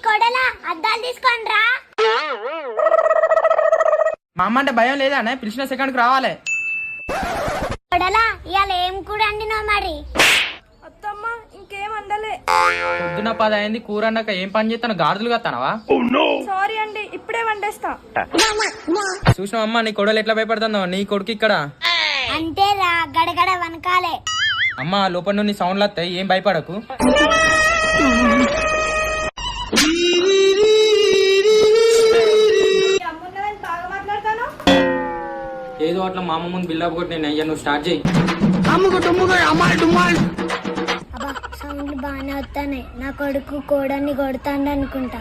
కొడలా అద్దాలు తీసుకొని రా. మా అమ్మ అంటే భయం లేదా అన్న? పిలిచిన సెకండ్కి రావాలి. కొడలా ఇవాళ ఏం కూర వండినావు మరి? అత్తమ్మ ఇంకేం వండలే. పొద్దున 10 అయింది, కూర అన్నాక ఏం పని చేస్తాను? గాడిదలు కత్తానవా? సారీ అండి, ఇప్పుడే వండేస్తా. చూసిన అమ్మ నీ కొడలు ఎట్లా భయపడుతుందో. నీ కొడుకు ఇక్కడ అంటే రా గడగడ వనకాలే. అమ్మ లోపల నుండి సౌండ్లు వస్తాయి, ఏం భయపడకు. బాగా మాట్లాడతాను. ఏదో అట్లా మా అమ్మ ముందు బిల్డప్ కొట్టి నేను అయ్యా, నువ్వు స్టార్ట్ చేయి. అబ్బా సౌండ్లు బాగానే వస్తాయి. నా కొడుకు కోడన్ని కొడతాండు అనుకుంటా.